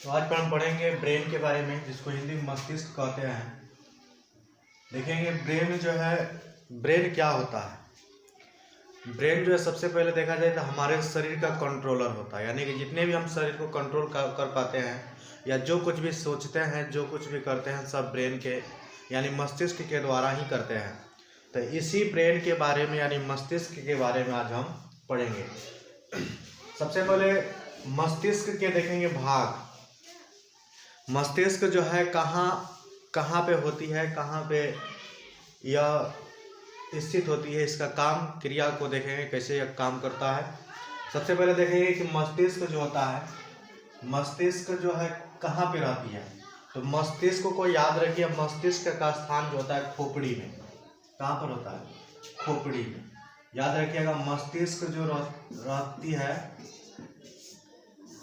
तो आज पर हम पढ़ेंगे ब्रेन के बारे में, जिसको हिंदी में मस्तिष्क कहते हैं। देखेंगे ब्रेन जो है, ब्रेन क्या होता है। ब्रेन जो है सबसे पहले देखा जाए तो हमारे शरीर का कंट्रोलर होता है, यानी कि जितने भी हम शरीर को कंट्रोल कर पाते हैं या जो कुछ भी सोचते हैं, जो कुछ भी करते हैं, सब ब्रेन के यानी मस्तिष्क के द्वारा ही करते हैं। तो इसी ब्रेन के बारे में यानी मस्तिष्क के बारे में आज हम पढ़ेंगे। सबसे पहले मस्तिष्क के देखेंगे भाग। मस्तिष्क जो है कहाँ पे होती है, कहाँ पे यह स्थित होती है, इसका काम क्रिया को देखेंगे कैसे यह काम करता है। सबसे पहले देखेंगे कि मस्तिष्क जो होता है, मस्तिष्क जो है कहाँ पे रहती है। तो मस्तिष्क को याद रखिए, मस्तिष्क का स्थान जो होता है खोपड़ी में। कहाँ पर होता है? खोपड़ी में। याद रखिएगा, मस्तिष्क जो रहती है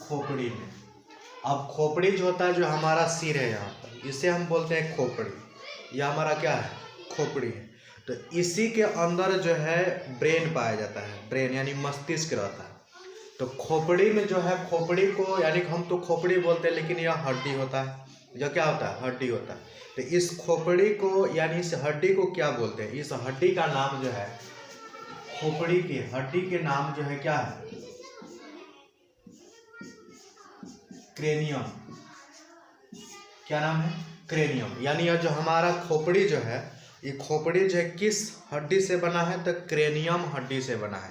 खोपड़ी में। अब खोपड़ी जो होता है, जो हमारा सिर है यहाँ पर, इसे हम बोलते हैं खोपड़ी। यह हमारा क्या है? खोपड़ी है। तो इसी के अंदर जो है ब्रेन पाया जाता है। ब्रेन यानी मस्तिष्क रहता है। तो खोपड़ी में जो है, खोपड़ी को यानी हम तो खोपड़ी बोलते हैं, लेकिन यह हड्डी होता है। यह क्या होता है? हड्डी होता है। तो इस खोपड़ी को यानी इस हड्डी को क्या बोलते हैं? इस हड्डी का नाम जो है, खोपड़ी की हड्डी के नाम जो है क्या है? क्रेनियम। क्या नाम है? क्रेनियम। यानी यह जो हमारा खोपड़ी जो है, ये खोपड़ी जो है किस हड्डी से बना है? तो क्रेनियम हड्डी से बना है।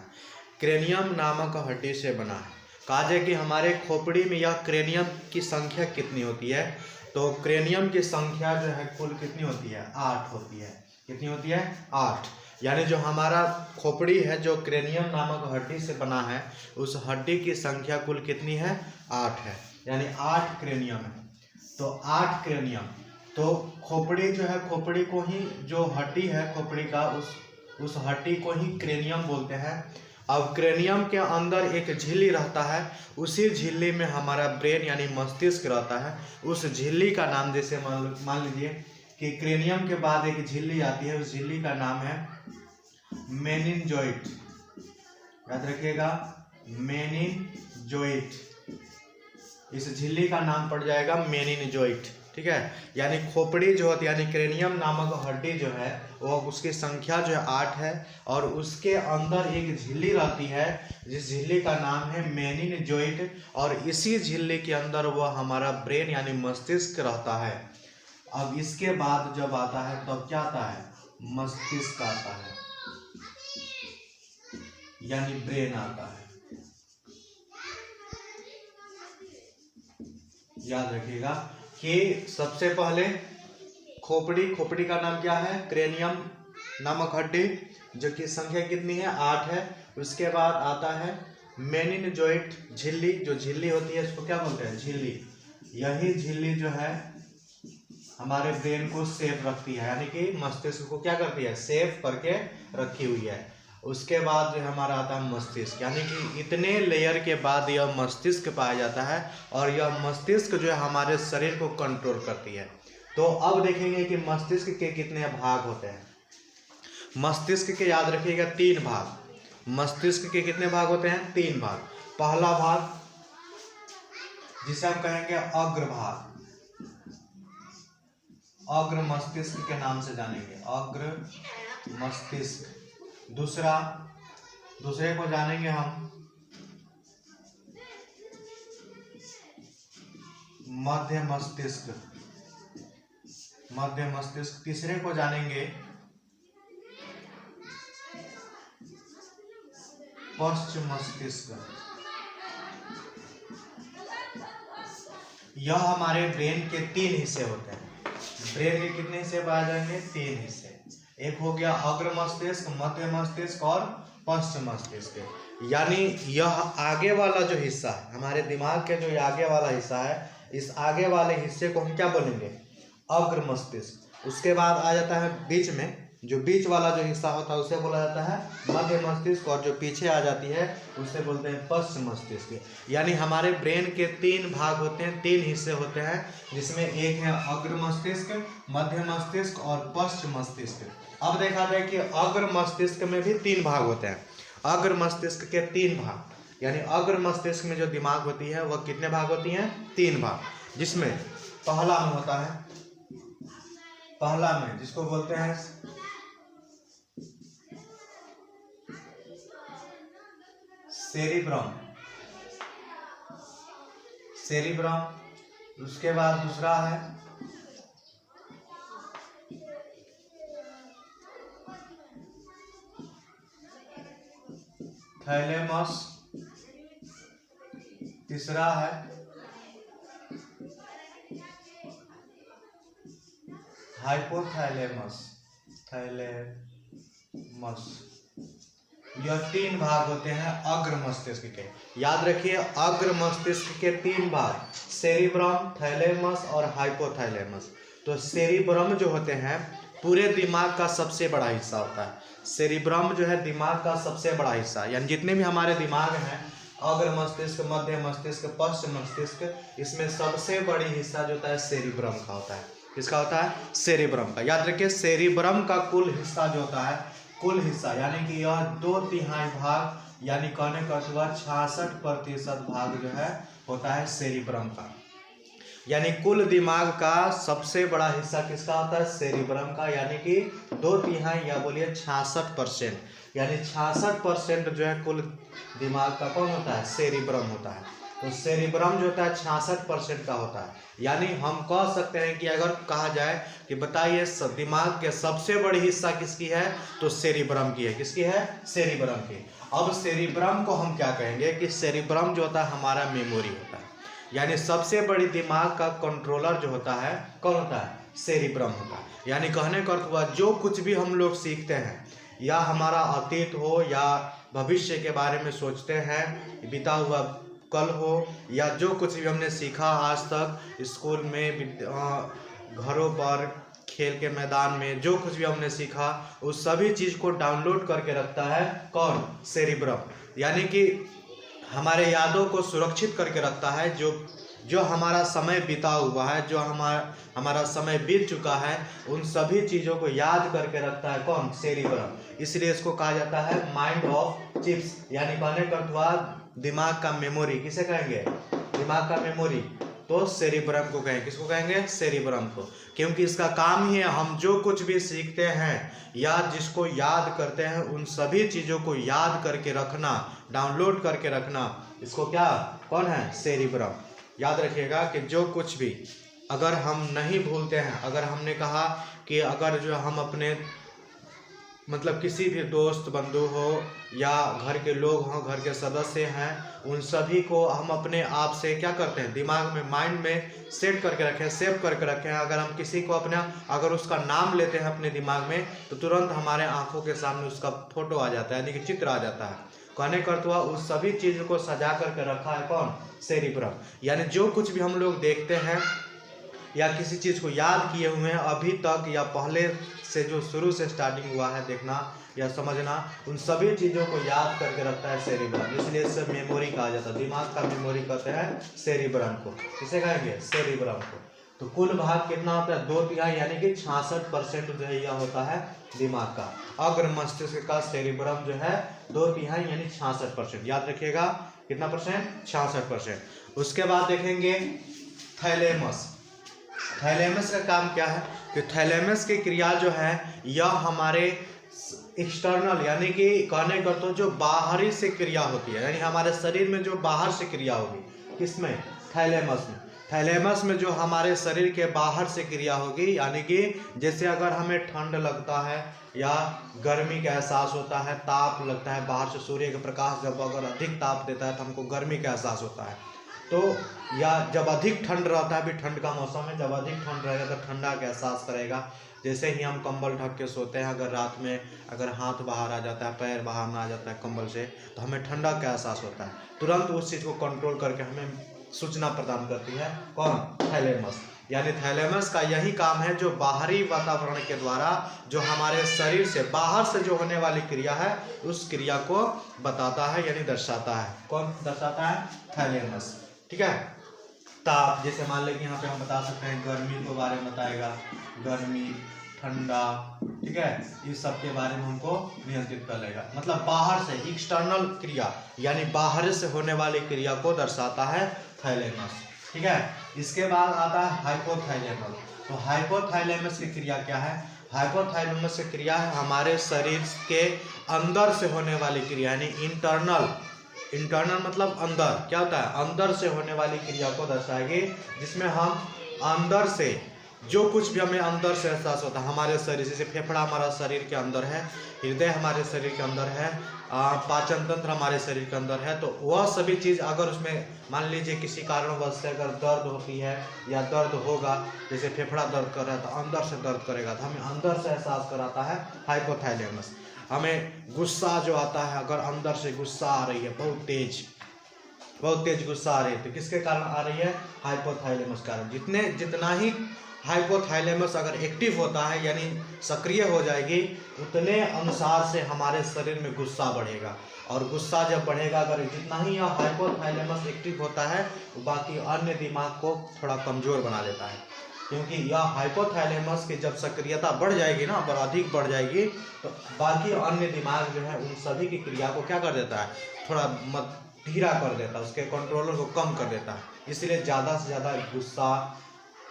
क्रेनियम नामक हड्डी से बना है। कहा जाए कि हमारे खोपड़ी में यह क्रेनियम की संख्या कितनी होती है? तो क्रेनियम की संख्या जो है कुल कितनी होती है? 8 होती है। कितनी होती है? 8। यानी जो हमारा खोपड़ी है, जो क्रेनियम नामक हड्डी से बना है, उस हड्डी की संख्या कुल कितनी है? 8 है। यानी 8 क्रेनियम है। तो 8 क्रेनियम। तो खोपड़ी जो है, खोपड़ी को ही जो हड्डी है खोपड़ी का, उस हड्डी को ही क्रेनियम बोलते हैं। अब क्रेनियम के अंदर एक झिल्ली रहता है, उसी झिल्ली में हमारा ब्रेन यानी मस्तिष्क रहता है। उस झिल्ली का नाम, जैसे मान लीजिए कि क्रेनियम के बाद एक झिल्ली आती है, उस झिल्ली का नाम है मेनिनजोइट। याद रखिएगा, मेनिनजोइट। इस झिल्ली का नाम पड़ जाएगा मेनिनजोइट। ठीक है। यानी खोपड़ी जो होती है यानी क्रेनियम नामक हड्डी जो है, वो उसकी संख्या जो है 8 है, और उसके अंदर एक झिल्ली रहती है, जिस झिल्ली का नाम है मेनिनजोइट। और इसी झिल्ली के अंदर वह हमारा ब्रेन यानी मस्तिष्क रहता है। अब इसके बाद जब आता है, तब क्या आता है? मस्तिष्क आता है, यानी ब्रेन आता है। याद रखिएगा कि सबसे पहले खोपड़ी का नाम क्या है? क्रेनियम नामक हड्डी, जो कि संख्या कितनी है? 8 है। उसके बाद आता है मेनिनजोइट झिल्ली। जो झिल्ली होती है इसको क्या बोलते हैं? झिल्ली। यही झिल्ली जो है हमारे ब्रेन को सेफ रखती है, यानी कि मस्तिष्क को क्या करती है? सेफ करके रखी हुई है। उसके बाद जो हमारा आता है मस्तिष्क, यानी कि इतने लेयर के बाद यह मस्तिष्क पाया जाता है, और यह मस्तिष्क जो है हमारे शरीर को कंट्रोल करती है। तो अब देखेंगे कि मस्तिष्क के कितने भाग होते हैं। मस्तिष्क के याद रखिएगा 3 भाग। मस्तिष्क के कितने भाग होते हैं? 3 भाग। पहला भाग जिसे हम कहेंगे अग्रभाग, अग्र मस्तिष्क के नाम से जानेंगे, अग्र मस्तिष्क। दूसरे को जानेंगे हम मध्य मस्तिष्क, मध्य मस्तिष्क। तीसरे को जानेंगे पश्च मस्तिष्क। यह हमारे ब्रेन के 3 हिस्से होते हैं। ब्रेन के कितने हिस्से पाए जाएंगे? 3 हिस्से। एक हो गया अग्र मस्तिष्क, मध्य मस्तिष्क और पश्च मस्तिष्क। यानी यह आगे वाला जो हिस्सा है, हमारे दिमाग के जो आगे वाला हिस्सा है, इस आगे वाले हिस्से को हम क्या बोलेंगे? अग्र मस्तिष्क। उसके बाद आ जाता है बीच में, जो बीच वाला जो हिस्सा होता है उसे बोला जाता है मध्य मस्तिष्क, और जो पीछे आ जाती है उसे बोलते हैं पश्च मस्तिष्क। यानी हमारे ब्रेन के 3 भाग होते हैं, 3 हिस्से होते हैं, जिसमें एक है अग्र मस्तिष्क, मध्य मस्तिष्क और पश्च मस्तिष्क। अब देखा जाए कि अग्र मस्तिष्क में भी 3 भाग होते हैं। अग्र मस्तिष्क के 3 भाग। यानी अग्र मस्तिष्क में जो दिमाग होती है वह कितने भाग होती हैं? 3 भाग, जिसमें पहला में होता है, पहला में जिसको बोलते हैं सेरिब्रम, सेरिब्रम। उसके बाद दूसरा है थैलेमस, तीसरा है हाइपोथैलेमस, थैलेमस। यह 3 भाग होते हैं अग्र मस्तिष्क के। याद रखिए, अग्र मस्तिष्क के 3 भाग, सेरिब्रम, थैलेमस और हाइपोथैलेमस। तो सेरिब्रम जो होते हैं पूरे दिमाग का सबसे बड़ा हिस्सा होता है। सेरिब्रम जो है दिमाग का सबसे बड़ा हिस्सा, यानी जितने भी हमारे दिमाग हैं, अग्र मस्तिष्क, मध्य मस्तिष्क, पश्च मस्तिष्क, इसमें सबसे बड़ी हिस्सा जो होता है सेरिब्रम का होता है। किसका होता है? सेरिब्रम का। याद रखिए, सेरिब्रम का कुल हिस्सा जो होता है, कुल हिस्सा यानी कि यह 2/3 भाग, यानी कहने का हुआ 66% भाग जो है होता है सेरिब्रम का। यानी कुल दिमाग का सबसे बड़ा हिस्सा किसका होता है? सेरिब्रम का, यानी कि 2/3 या बोलिए 66%, यानी 66% जो है कुल दिमाग का कौन होता है? सेरिब्रम होता है। तो सेरिब्रम जो होता है 66% का होता है। यानी हम कह सकते हैं कि अगर कहा जाए कि बताइए दिमाग के सबसे बड़ी हिस्सा किसकी है, तो सेरिब्रम की है। किसकी है? सेरिब्रम की। अब सेरिब्रम को हम क्या कहेंगे कि सेरिब्रम जो होता है हमारा मेमोरी होता है, यानी सबसे बड़ी दिमाग का कंट्रोलर जो होता है कौन होता है? सेरिब्रम होता है। यानी कहने का अर्थ हुआ जो कुछ भी हम लोग सीखते हैं, या हमारा अतीत हो या भविष्य के बारे में सोचते हैं, बीता हुआ कल हो, या जो कुछ भी हमने सीखा आज तक स्कूल में, घरों पर, खेल के मैदान में, जो कुछ भी हमने सीखा उस सभी चीज़ को डाउनलोड करके रखता है कौन? सेरिब्रम। यानी कि हमारे यादों को सुरक्षित करके रखता है। जो हमारा समय बीता हुआ है, जो हमारा समय बीत चुका है, उन सभी चीज़ों को याद करके रखता है कौन? सेरिब्रम। इसलिए इसको कहा जाता है माइंड ऑफ चिप्स, यानी कहने का अर्थ दिमाग का मेमोरी। किसे कहेंगे? दिमाग का मेमोरी। तो सेरिब्रम को कहेंगे। किसको कहेंगे? सेरिब्रम को। क्योंकि इसका काम ही है हम जो कुछ भी सीखते हैं या जिसको याद करते हैं उन सभी चीज़ों को याद करके रखना, डाउनलोड करके रखना, इसको क्या कौन है? सेरिब्रम। याद रखिएगा कि जो कुछ भी अगर हम नहीं भूलते हैं, अगर हमने कहा कि अगर जो हम अपने मतलब किसी भी दोस्त बंधु हो या घर के लोग हों, घर के सदस्य हैं, उन सभी को हम अपने आप से क्या करते हैं? दिमाग में, माइंड में सेट करके रखें, सेव करके रखें। अगर हम किसी को अपना अगर उसका नाम लेते हैं अपने दिमाग में, तो तुरंत हमारे आंखों के सामने उसका फोटो आ जाता है, यानी कि चित्र आ जाता है। कहने का अर्थ हुआ उस सभी चीज़ को सजा करके रखा है कौन? सेरिब्रम। यानी जो कुछ भी हम लोग देखते हैं या किसी चीज़ को याद किए हुए हैं अभी तक या पहले से, जो शुरू से स्टार्टिंग हुआ है देखना या समझना, उन सभी चीज़ों को याद करके रखता है सेरिब्रम। इसलिए इससे मेमोरी कहा जाता है। दिमाग का मेमोरी कहते हैं सेरिब्रम को। किसे कहेंगे? सेरिब्रम को। तो कुल भाग कितना होता है? 2/3, यानी कि 66% जो है यह होता है दिमाग का। अग्र मस्तिष्क का सेरिब्रम जो है 2/3 यानी 66%। याद रखिएगा कितना परसेंट? 66%। उसके बाद देखेंगे थैलेमस। थैलेमस का काम क्या है कि थैलेमस की क्रिया जो है यह हमारे एक्सटर्नल, यानी कि कहने का तो जो बाहरी से क्रिया होती है, यानी हमारे शरीर में जो बाहर से क्रिया होगी, किसमें? थैलेमस में। थैलेमस में जो हमारे शरीर के बाहर से क्रिया होगी, यानी कि जैसे अगर हमें ठंड लगता है या गर्मी का एहसास होता है, ताप लगता है बाहर से, सूर्य का प्रकाश जब अगर अधिक ताप देता है तो हमको गर्मी का एहसास होता है। तो या जब अधिक ठंड रहता है, अभी ठंड का मौसम है, जब अधिक ठंड रहेगा तो ठंडा का एहसास करेगा। जैसे ही हम कंबल ढक के सोते हैं, अगर रात में अगर हाथ बाहर आ जाता है, पैर बाहर ना आ जाता है कंबल से, तो हमें ठंडा का एहसास होता है। तुरंत उस चीज़ को कंट्रोल करके हमें सूचना प्रदान करती है कौन? थैलेमस। यानी थैलेमस का यही काम है, जो बाहरी वातावरण के द्वारा जो हमारे शरीर से बाहर से जो होने वाली क्रिया है उस क्रिया को बताता है, यानी दर्शाता है। कौन दर्शाता है? थैलेमस। ठीक है। ताप, जैसे मान लें कि यहाँ पे हम बता सकते हैं गर्मी के बारे में बताएगा, गर्मी, ठंडा, ठीक है, इस सब के बारे में हमको नियंत्रित कर लेगा। मतलब बाहर से एक्सटर्नल क्रिया यानी बाहर से होने वाली क्रिया को दर्शाता है थाइलेमस, ठीक है। इसके बाद आता है हाइपोथैलेमस। तो हाइपोथैलेमस की क्रिया क्या है? हाइपोथैलेमस की क्रिया है हमारे शरीर के अंदर से होने वाली क्रिया यानी इंटरनल मतलब अंदर, क्या होता है, अंदर से होने वाली क्रिया को दर्शाएगी, जिसमें हम अंदर से जो कुछ भी हमें अंदर से एहसास होता है हमारे शरीर, जैसे फेफड़ा हमारा शरीर के अंदर है, हृदय हमारे शरीर के अंदर है, पाचन तंत्र हमारे शरीर के अंदर है, तो वह सभी चीज़ अगर उसमें मान लीजिए किसी कारणवश से अगर दर्द होती है या दर्द होगा, जैसे फेफड़ा दर्द कर रहा है तो अंदर से दर्द करेगा, तो हमें अंदर से एहसास कराता है हाइपोथैलेमस। हमें गुस्सा जो आता है, अगर अंदर से गुस्सा आ रही है बहुत तेज गुस्सा आ रही है, तो किसके कारण आ रही है? हाइपोथैलेमस कारण। जितना ही हाइपोथैलेमस अगर एक्टिव होता है यानी सक्रिय हो जाएगी, उतने अनुसार से हमारे शरीर में गुस्सा बढ़ेगा, और गुस्सा जब बढ़ेगा, अगर जितना ही यह हाइपोथैलेमस एक्टिव होता है, तो बाकी अन्य दिमाग को थोड़ा कमज़ोर बना देता है, क्योंकि यह हाइपोथैलेमस की जब सक्रियता बढ़ जाएगी ना, और अधिक बढ़ जाएगी, तो बाकी अन्य दिमाग जो है उन सभी की क्रिया को क्या कर देता है, थोड़ा धीरा कर देता है, उसके कंट्रोलर को कम कर देता है। इसलिए ज़्यादा से ज़्यादा गुस्सा,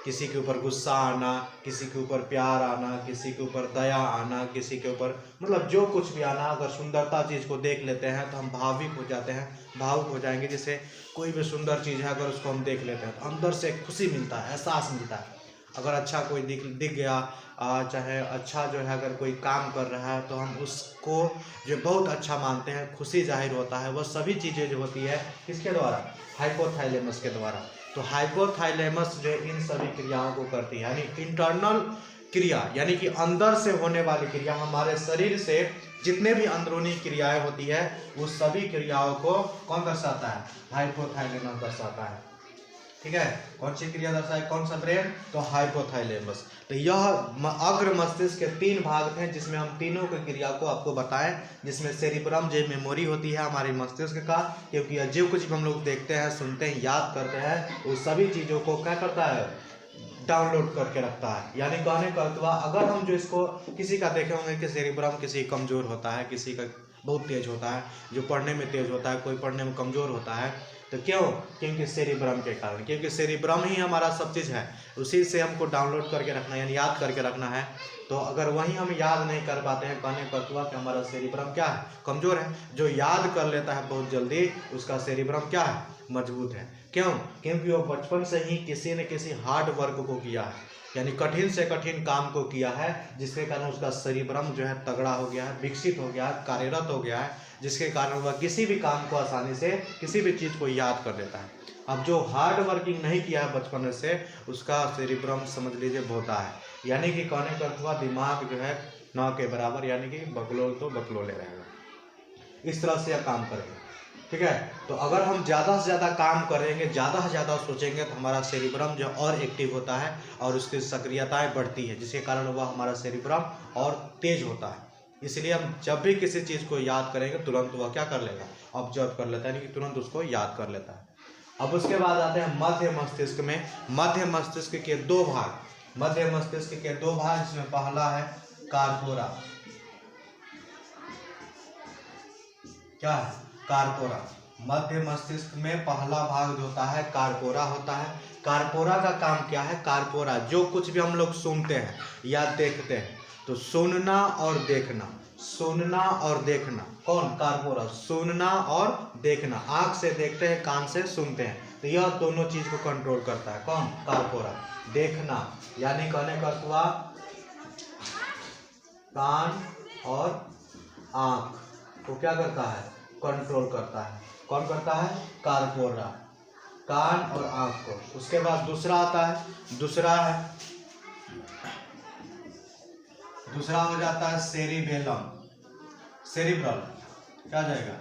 किसी के ऊपर गुस्सा आना, किसी के ऊपर प्यार आना, किसी के ऊपर दया आना, किसी के ऊपर मतलब जो कुछ भी आना, अगर सुंदरता चीज़ को देख लेते हैं तो हम भावुक हो जाते हैं, भावुक हो जाएंगे। जैसे कोई भी सुंदर चीज़ है, अगर उसको हम देख लेते हैं तो अंदर से खुशी मिलता है, एहसास मिलता है। अगर अच्छा कोई दिख गया, चाहे अच्छा जो है अगर कोई काम कर रहा है, तो हम उसको जो बहुत अच्छा मानते हैं, खुशी जाहिर होता है। वह सभी चीज़ें जो होती है किसके द्वारा? हाइपोथैलेमस के द्वारा। तो हाइपोथैलेमस जो इन सभी क्रियाओं को करती है, यानी इंटरनल क्रिया यानी कि अंदर से होने वाली क्रिया, हमारे शरीर से जितने भी अंदरूनी क्रियाएं होती है उस सभी क्रियाओं को कौन दर्शाता है? हाइपोथैलेमस दर्शाता है, ठीक है। कौन सी क्रिया दर्शाए? कौन सा ब्रेन? तो हाइपोथैलेमस। तो यह अग्र मस्तिष्क के 3 भाग हैं, जिसमें हम तीनों की क्रिया को आपको बताएं, जिसमें सेरिब्रम जो मेमोरी होती है हमारे मस्तिष्क का, क्योंकि जो कुछ भी हम लोग देखते हैं, सुनते हैं, याद करते हैं, उस सभी चीज़ों को क्या करता है? डाउनलोड करके रखता है। यानी कहने का अर्थ हुआ, अगर हम जो इसको किसी का देखे होंगे कि सेरिब्रम किसी कमज़ोर होता है, किसी का बहुत तेज होता है, जो पढ़ने में तेज होता है, कोई पढ़ने में कमज़ोर होता है, तो क्यों? क्योंकि सेरिब्रम के कारण, क्योंकि सेरिब्रम ही हमारा सब चीज़ है, उसी से हमको डाउनलोड करके रखना है, यानी याद करके रखना है। तो अगर वही हम याद नहीं कर पाते हैं, कहने का हुआ कि हमारा सेरिब्रम क्या है? कमज़ोर है। जो याद कर लेता है बहुत जल्दी, उसका सेरिब्रम क्या है? मजबूत है। क्यों? क्योंकि वो बचपन से ही किसी न किसी हार्ड वर्क को किया है, यानी कठिन से कठिन काम को किया है, जिसके कारण उसका सेरिब्रम जो है तगड़ा हो गया है, विकसित हो गया है, कार्यरत हो गया है, जिसके कारण वह किसी भी काम को आसानी से, किसी भी चीज़ को याद कर लेता है। अब जो हार्ड वर्किंग नहीं किया है बचपन से, उसका सेरिब्रम समझ लीजिए भोता है, यानी कि कहने का हुआ दिमाग जो है न के बराबर, यानी कि बकलोल तो बकलोले रहेगा। इस तरह से यह काम करेगा, ठीक है। तो अगर हम ज़्यादा से ज़्यादा काम करेंगे, ज़्यादा से ज़्यादा सोचेंगे, तो हमारा सेरिब्रम जो और एक्टिव होता है और उसकी सक्रियताएँ बढ़ती है, जिसके कारण वह हमारा सेरिब्रम और तेज होता है। इसलिए हम जब भी किसी चीज़ को याद करेंगे, तुरंत वह क्या कर लेगा? ऑब्जर्व कर लेता है, यानी कि तुरंत उसको याद कर लेता है। अब उसके बाद आते हैं मध्य मस्तिष्क में। मध्य मस्तिष्क के 2 भाग, मध्य मस्तिष्क के 2 भाग, जिसमें पहला है कार्पोरा। क्या है? कार्पोरा। मध्य मस्तिष्क में पहला भाग जो होता है कार्पोरा होता है। कार्पोरा का काम क्या है? कार्पोरा जो कुछ भी हम लोग सुनते हैं या देखते हैं, तो सुनना और देखना, सुनना और देखना, कौन? कार्पोरा। सुनना और देखना, आँख से देखते हैं, कान से सुनते हैं, तो यह दोनों चीज़ को कंट्रोल करता है, कौन? कार्पोरा। देखना यानी कहने का हुआ कान और आँख को क्या करता है? कंट्रोल करता है। कौन करता है? कार्पोरा, कान और आँख को। उसके बाद दूसरा आता है, दूसरा हो जाता है सेरिबेलम, सेरिब्रल। क्या आ जाएगा?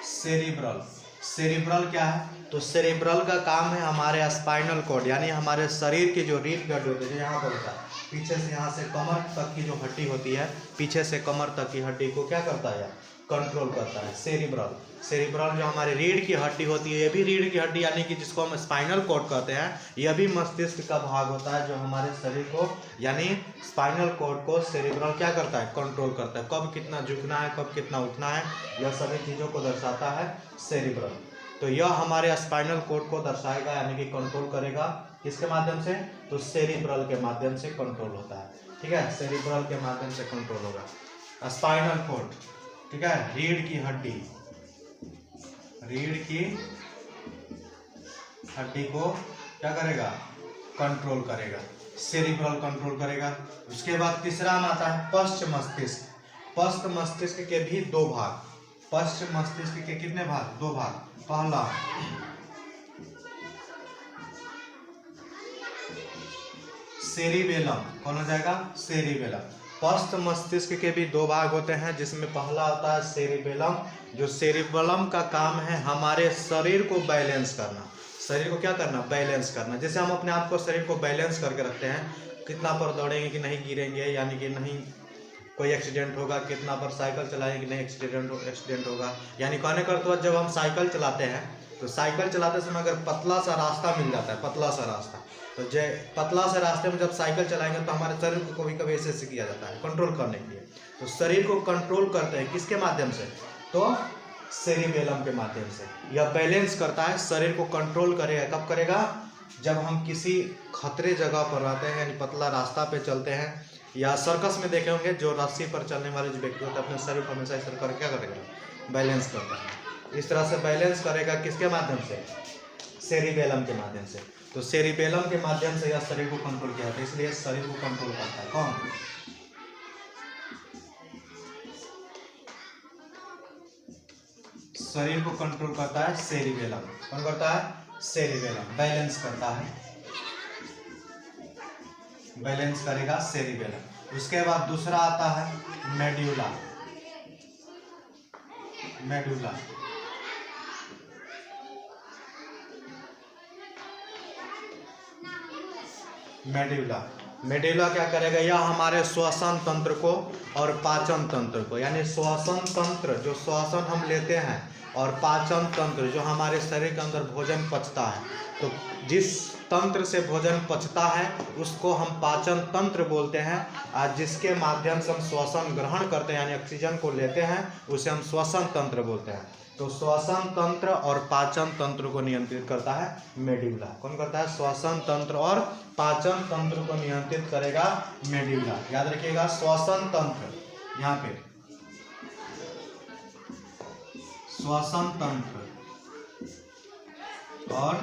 सेरिब्रल। सेरिब्रल क्या है? तो सेरिब्रल का काम है हमारे स्पाइनल कॉर्ड, यानी हमारे शरीर की जो रीढ़ की हड्डी होती है, यहाँ पर होता है, पीछे से यहाँ से कमर तक की जो हड्डी होती है, पीछे से कमर तक की हड्डी को क्या करता है? कंट्रोल करता है। सेरिब्रल, सेरिब्रल जो हमारे रीढ़ की हड्डी होती है, ये भी रीढ़ की हड्डी यानी कि जिसको हम स्पाइनल कॉर्ड कहते हैं, यह भी मस्तिष्क का भाग होता है जो हमारे शरीर को यानी स्पाइनल कॉर्ड को सेरिब्रल क्या करता है, कंट्रोल करता है। कब कितना झुकना है, कब कितना उठना है, यह सभी चीज़ों को दर्शाता है सेरिब्रल। तो यह हमारे स्पाइनल कॉर्ड को दर्शाएगा यानी कि कंट्रोल करेगा। किसके माध्यम से, तो सेरिब्रल के माध्यम से कंट्रोल होता है। ठीक है, सेरिब्रल के माध्यम से कंट्रोल होगा। स्पाइनल कॉर्ड, ठीक है, रीढ़ की हड्डी, रीढ़ की हड्डी को क्या करेगा, कंट्रोल करेगा, सेरिब्रल कंट्रोल करेगा। उसके बाद तीसरा आता है पश्च मस्तिष्क। पश्च मस्तिष्क के भी दो भाग, पश्च मस्तिष्क के कितने भाग, दो भाग। पहला सेरिबेलम, कौन हो जाएगा, सेरिबेलम। पश्च मस्तिष्क के भी दो भाग होते हैं जिसमें पहला होता है सेरिबेलम। जो सेरिबेलम का काम है हमारे शरीर को बैलेंस करना, शरीर को क्या करना, बैलेंस करना। जैसे हम अपने आप को शरीर को बैलेंस करके रखते हैं, कितना पर दौड़ेंगे कि नहीं गिरेंगे, यानी कि नहीं कोई एक्सीडेंट होगा, कितना पर साइकिल चलाएंगे कि नहीं एक्सीडेंट होगा। यानी कहने का अर्थ जब हम साइकिल चलाते हैं तो साइकिल चलाते समय अगर पतला सा रास्ता मिल जाता है, पतला सा रास्ता, तो पतला से रास्ते में जब साइकिल चलाएंगे तो हमारे शरीर को कभी कभी ऐसे किया जाता है कंट्रोल करने के लिए। तो शरीर को कंट्रोल करते हैं किसके माध्यम से, तो सेरिबेलम के माध्यम से। यह बैलेंस करता है, शरीर को कंट्रोल करेगा। कब करेगा, जब हम किसी खतरे जगह पर रहते हैं, यानी पतला रास्ता पे चलते हैं, या सर्कस में देखे होंगे जो रस्सी पर चलने वाले जो व्यक्ति होते हैं अपने शरीर को हमेशा इस तरह कर क्या करेगा, बैलेंस करता है। इस तरह से बैलेंस करेगा किसके माध्यम से, सेरिबेलम के माध्यम से। तो सेरिबेलम के माध्यम से यह शरीर को कंट्रोल किया जाता है, इसलिए शरीर को कंट्रोल करता है कौन, शरीर को कंट्रोल करता है सेरिबेलम। कौन करता है, सेरिबेलम। बैलेंस करता है, बैलेंस करेगा सेरिबेलम। उसके बाद दूसरा आता है मेड्यूला, मेडुला, मेडुला, मेडुला क्या करेगा, यह हमारे श्वसन तंत्र को और पाचन तंत्र को, यानी श्वसन तंत्र जो श्वसन हम लेते हैं और पाचन तंत्र जो हमारे शरीर के अंदर भोजन पचता है, तो जिस तंत्र से भोजन पचता है उसको हम पाचन तंत्र बोलते हैं, और जिसके माध्यम से हम श्वसन ग्रहण करते हैं यानी ऑक्सीजन को लेते हैं उसे हम श्वसन तंत्र बोलते हैं। तो श्वसन तंत्र और पाचन तंत्र को नियंत्रित करता है मेडुला। कौन करता है, श्वसन तंत्र और पाचन तंत्र को नियंत्रित करेगा मेडुला। याद रखिएगा, श्वसन तंत्र, यहाँ पे श्वसन तंत्र और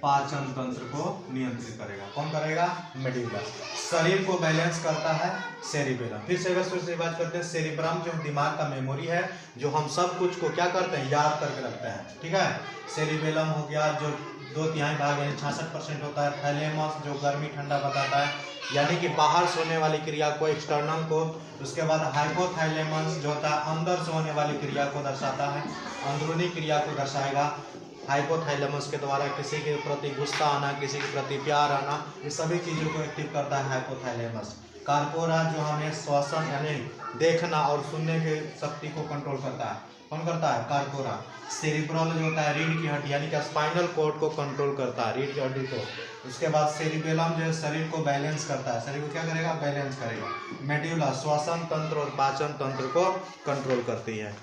पाचन तंत्र को नियंत्रित करेगा। कौन करेगा, मेडुला। शरीर को बैलेंस करता है सेरिबेलम। फिर से अगर बात करते हैं, सेरिब्रम जो दिमाग का मेमोरी है, जो हम सब कुछ को क्या करते हैं, याद करके रखते हैं। ठीक है, सेरिबेलम हो गया जो 2/3 भाग यानी 66% होता है। थैलेमस जो गर्मी ठंडा बताता है, यानी कि बाहर से होने वाली क्रिया को, एक्सटर्नल को। उसके बाद हाइपोथैलेमस जो होता है अंदर से होने वाली क्रिया को दर्शाता है, अंदरूनी क्रिया को दर्शाएगा। हाइपोथैलेमस के द्वारा किसी के प्रति गुस्सा आना, किसी के प्रति प्यार आना, ये सभी चीज़ों को एक्टिव करता है हाइपोथैलेमस। कार्पोरा जो हमें श्वसन यानी देखना और सुनने की शक्ति को कंट्रोल करता है। कौन करता है, कार्पोरा। सेरिब्रल जो होता है रीढ़ की हड्डी यानी कि स्पाइनल कॉर्ड को कंट्रोल करता है, रीढ़ की हड्डी को। उसके बाद सेरिबेलम जो है शरीर को बैलेंस करता है, शरीर को क्या करेगा, बैलेंस करेगा। मेडुला श्वसन तंत्र और पाचन तंत्र को कंट्रोल करती है।